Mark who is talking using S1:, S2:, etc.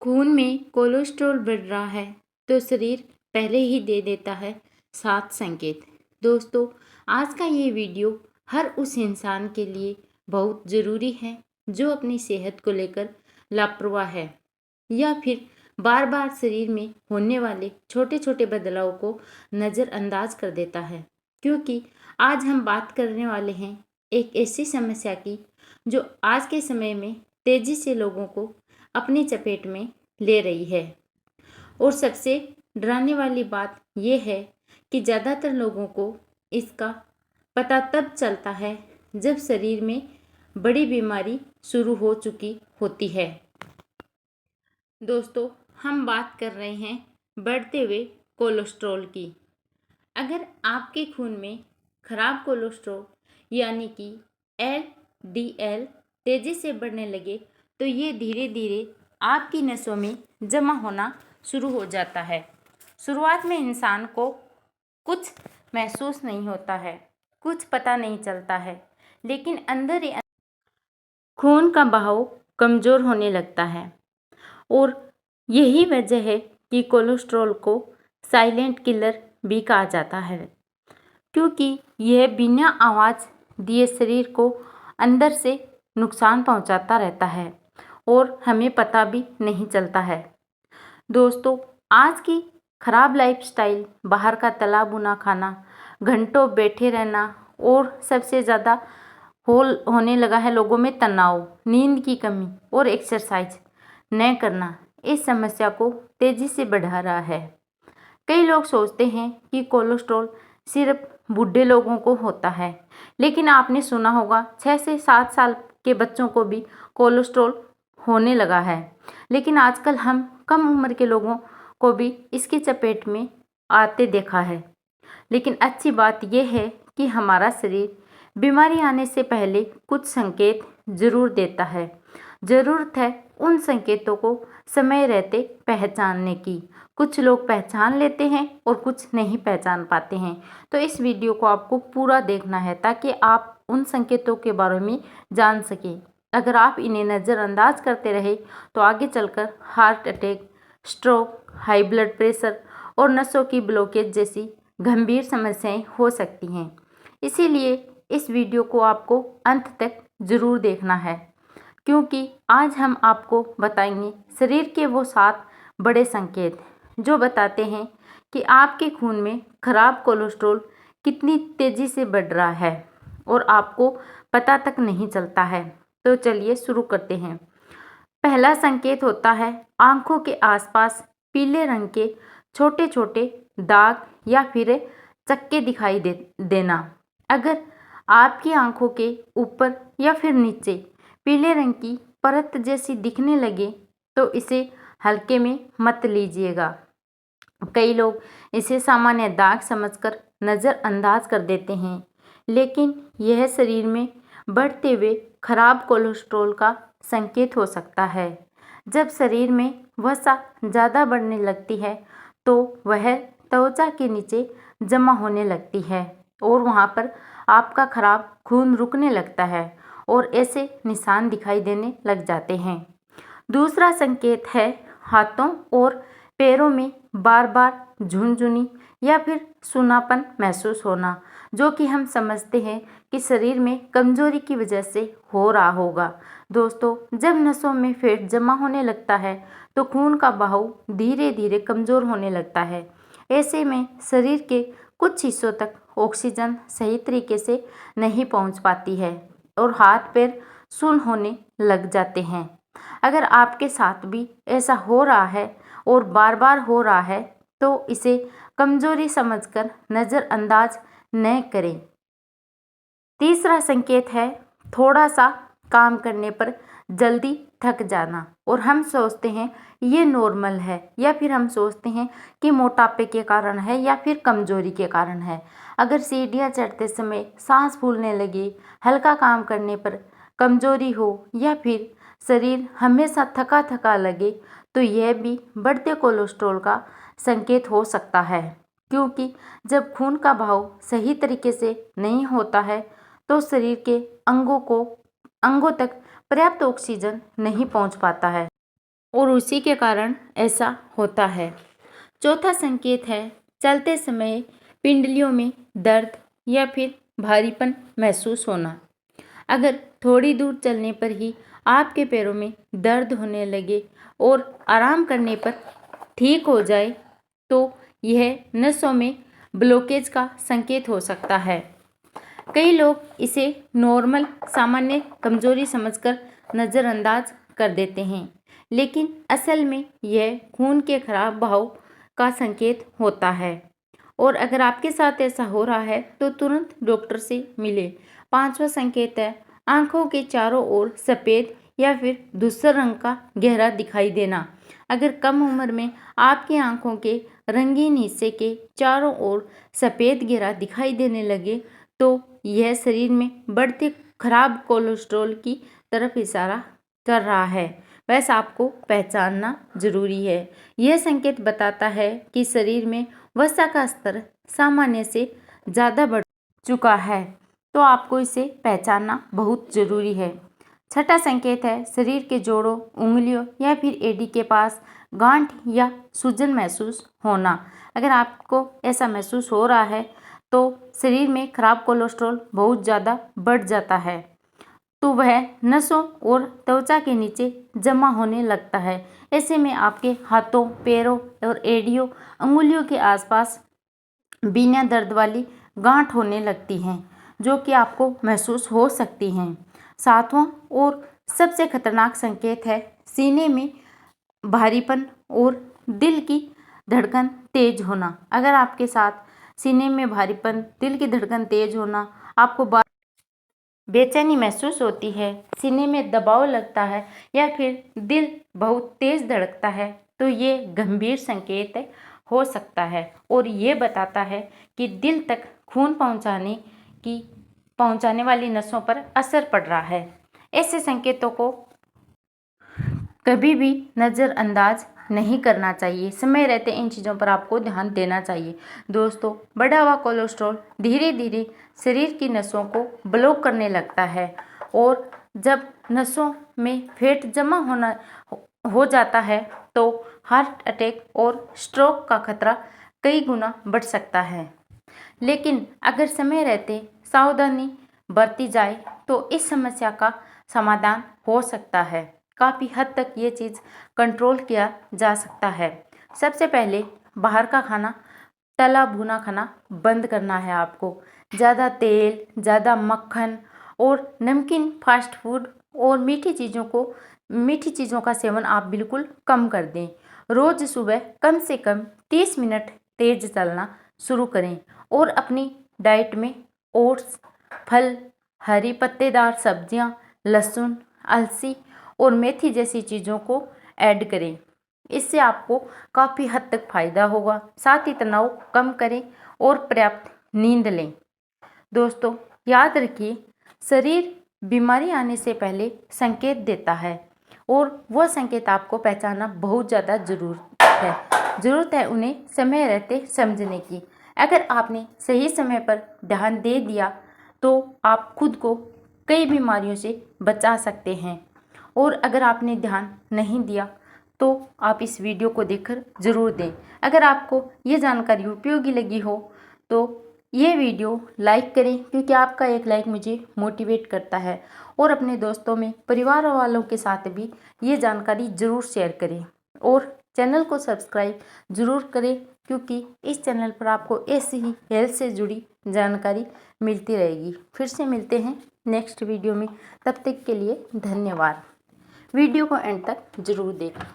S1: खून में कोलेस्ट्रॉल बढ़ रहा है तो शरीर पहले ही दे देता है 7 संकेत। दोस्तों, आज का ये वीडियो हर उस इंसान के लिए बहुत ज़रूरी है जो अपनी सेहत को लेकर लापरवाह है या फिर बार बार शरीर में होने वाले छोटे छोटे बदलाव को नज़रअंदाज कर देता है। क्योंकि आज हम बात करने वाले हैं एक ऐसी समस्या की जो आज के समय में तेज़ी से लोगों को अपनी चपेट में ले रही है। और सबसे डराने वाली बात यह है कि ज़्यादातर लोगों को इसका पता तब चलता है जब शरीर में बड़ी बीमारी शुरू हो चुकी होती है। दोस्तों, हम बात कर रहे हैं बढ़ते हुए कोलेस्ट्रॉल की। अगर आपके खून में खराब कोलेस्ट्रॉल यानी कि LDL तेज़ी से बढ़ने लगे तो ये धीरे धीरे आपकी नसों में जमा होना शुरू हो जाता है। शुरुआत में इंसान को कुछ महसूस नहीं होता है, कुछ पता नहीं चलता है, लेकिन अंदर ही खून का बहाव कमज़ोर होने लगता है। और यही वजह है कि कोलेस्ट्रॉल को साइलेंट किलर भी कहा जाता है, क्योंकि यह बिना आवाज़ दिए शरीर को अंदर से नुकसान पहुंचाता रहता है और हमें पता भी नहीं चलता है। दोस्तों, आज की खराब लाइफस्टाइल, बाहर का तला भुना खाना, घंटों बैठे रहना और सबसे ज़्यादा होने लगा है लोगों में तनाव, नींद की कमी और एक्सरसाइज न करना इस समस्या को तेज़ी से बढ़ा रहा है। कई लोग सोचते हैं कि कोलेस्ट्रॉल सिर्फ बूढ़े लोगों को होता है, लेकिन आपने सुना होगा 6 से 7 साल के बच्चों को भी कोलेस्ट्रॉल होने लगा है। लेकिन आजकल हम कम उम्र के लोगों को भी इसकी चपेट में आते देखा है। लेकिन अच्छी बात यह है कि हमारा शरीर बीमारी आने से पहले कुछ संकेत ज़रूर देता है। ज़रूरत है उन संकेतों को समय रहते पहचानने की। कुछ लोग पहचान लेते हैं और कुछ नहीं पहचान पाते हैं। तो इस वीडियो को आपको पूरा देखना है ताकि आप उन संकेतों के बारे में जान सकें। अगर आप इन्हें नज़रअंदाज करते रहे तो आगे चलकर heart attack, stroke, high blood pressure और नसों की ब्लॉकेज जैसी गंभीर समस्याएं हो सकती हैं। इसीलिए इस वीडियो को आपको अंत तक ज़रूर देखना है, क्योंकि आज हम आपको बताएंगे शरीर के वो 7 बड़े संकेत जो बताते हैं कि आपके खून में खराब कोलेस्ट्रॉल कितनी तेज़ी से बढ़ रहा है और आपको पता तक नहीं चलता है। तो चलिए शुरू करते हैं। पहला संकेत होता है आंखों के आसपास पीले रंग के छोटे छोटे दाग या फिर चक्के दिखाई देना। अगर आपकी आंखों के ऊपर या फिर नीचे पीले रंग की परत जैसी दिखने लगे तो इसे हल्के में मत लीजिएगा। कई लोग इसे सामान्य दाग समझकर नज़रअंदाज कर देते हैं, लेकिन यह शरीर में बढ़ते हुए खराब कोलेस्ट्रॉल का संकेत हो सकता है। जब शरीर में वसा ज़्यादा बढ़ने लगती है तो वह त्वचा के नीचे जमा होने लगती है और वहाँ पर आपका खराब खून रुकने लगता है और ऐसे निशान दिखाई देने लग जाते हैं। दूसरा संकेत है हाथों और पैरों में बार बार झुनझुनी या फिर सूनापन महसूस होना, जो कि हम समझते हैं कि शरीर में कमजोरी की वजह से हो रहा होगा। दोस्तों, जब नसों में फैट जमा होने लगता है तो खून का बहाव धीरे धीरे कमज़ोर होने लगता है। ऐसे में शरीर के कुछ हिस्सों तक ऑक्सीजन सही तरीके से नहीं पहुंच पाती है और हाथ पैर सुन्न होने लग जाते हैं। अगर आपके साथ भी ऐसा हो रहा है और बार बार हो रहा है तो इसे कमजोरी समझकर नज़रअंदाज न करें। तीसरा संकेत है थोड़ा सा काम करने पर जल्दी थक जाना और हम सोचते हैं ये नॉर्मल है या फिर हम सोचते हैं कि मोटापे के कारण है या फिर कमजोरी के कारण है। अगर सीढ़ियाँ चढ़ते समय सांस फूलने लगे, हल्का काम करने पर कमजोरी हो या फिर शरीर हमेशा थका थका लगे तो यह भी बढ़ते कोलेस्ट्रॉल का संकेत हो सकता है, क्योंकि जब खून का बहाव सही तरीके से नहीं होता है तो शरीर के अंगों तक पर्याप्त ऑक्सीजन नहीं पहुंच पाता है। और उसी के कारण ऐसा होता है। चौथा संकेत है चलते समय पिंडलियों में दर्द या फिर भारीपन महसूस होना। अगर थोड़ी दूर चलने पर ही आपके पैरों में दर्द होने लगे और आराम करने पर ठीक हो जाए तो यह नसों में ब्लॉकेज का संकेत हो सकता है। कई लोग इसे नॉर्मल सामान्य कमजोरी समझकर नज़रअंदाज कर देते हैं, लेकिन असल में यह खून के खराब बहाव का संकेत होता है और अगर आपके साथ ऐसा हो रहा है तो तुरंत डॉक्टर से मिले। पांचवा संकेत है आंखों के चारों ओर सफ़ेद या फिर धूसर रंग का गहरा दिखाई देना। अगर कम उम्र में आपकी आंखों के रंगीन हिस्से के चारों ओर सफ़ेद गहरा दिखाई देने लगे तो यह शरीर में बढ़ते खराब कोलेस्ट्रॉल की तरफ इशारा कर रहा है। बस आपको पहचानना जरूरी है। यह संकेत बताता है कि शरीर में वसा का स्तर सामान्य से ज़्यादा बढ़ चुका है, तो आपको इसे पहचानना बहुत ज़रूरी है। छठा संकेत है शरीर के जोड़ों, उंगलियों या फिर एड़ी के पास गांठ या सूजन महसूस होना। अगर आपको ऐसा महसूस हो रहा है तो शरीर में खराब कोलेस्ट्रॉल बहुत ज़्यादा बढ़ जाता है, तो वह नसों और त्वचा के नीचे जमा होने लगता है। ऐसे में आपके हाथों, पैरों और एड़ियों, अंगुलियों के आसपास बिना दर्द वाली गांठ होने लगती हैं, जो कि आपको महसूस हो सकती हैं। सातवां और सबसे खतरनाक संकेत है सीने में भारीपन और दिल की धड़कन तेज होना। अगर आपके साथ सीने में भारीपन, दिल की धड़कन तेज होना, आपको बेचैनी महसूस होती है, सीने में दबाव लगता है या फिर दिल बहुत तेज धड़कता है, तो ये गंभीर संकेत हो सकता है और ये बताता है कि दिल तक खून पहुंचाने वाली नसों पर असर पड़ रहा है। ऐसे संकेतों को कभी भी नज़रअंदाज नहीं करना चाहिए। समय रहते इन चीज़ों पर आपको ध्यान देना चाहिए। दोस्तों, बढ़ा हुआ कोलेस्ट्रॉल धीरे धीरे शरीर की नसों को ब्लॉक करने लगता है और जब नसों में फैट जमा हो जाता है तो हार्ट अटैक और स्ट्रोक का खतरा कई गुना बढ़ सकता है। लेकिन अगर समय रहते सावधानी बरती जाए तो इस समस्या का समाधान हो सकता है। काफ़ी हद तक ये चीज़ कंट्रोल किया जा सकता है। सबसे पहले बाहर का खाना, तला भुना खाना बंद करना है आपको। ज़्यादा तेल, ज़्यादा मक्खन और नमकीन फास्ट फूड और मीठी चीज़ों का सेवन आप बिल्कुल कम कर दें। रोज़ सुबह कम से कम 30 मिनट तेज़ चलना शुरू करें और अपनी डाइट में ओट्स, फल, हरी पत्तेदार सब्जियां, लहसुन, अलसी और मेथी जैसी चीज़ों को ऐड करें। इससे आपको काफ़ी हद तक फ़ायदा होगा। साथ ही तनाव कम करें और पर्याप्त नींद लें। दोस्तों, याद रखिए, शरीर बीमारी आने से पहले संकेत देता है और वह संकेत आपको पहचानना बहुत ज़्यादा ज़रूरत है उन्हें समय रहते समझने की। अगर आपने सही समय पर ध्यान दे दिया तो आप खुद को कई बीमारियों से बचा सकते हैं और अगर आपने ध्यान नहीं दिया तो आप इस वीडियो को देखकर ज़रूर दें। अगर आपको ये जानकारी उपयोगी लगी हो तो ये वीडियो लाइक करें, क्योंकि आपका एक लाइक मुझे मोटिवेट करता है, और अपने दोस्तों में, परिवार वालों के साथ भी ये जानकारी ज़रूर शेयर करें और चैनल को सब्सक्राइब ज़रूर करें, क्योंकि इस चैनल पर आपको ऐसी ही हेल्थ से जुड़ी जानकारी मिलती रहेगी। फिर से मिलते हैं नेक्स्ट वीडियो में, तब तक के लिए धन्यवाद। वीडियो को एंड तक ज़रूर देखें।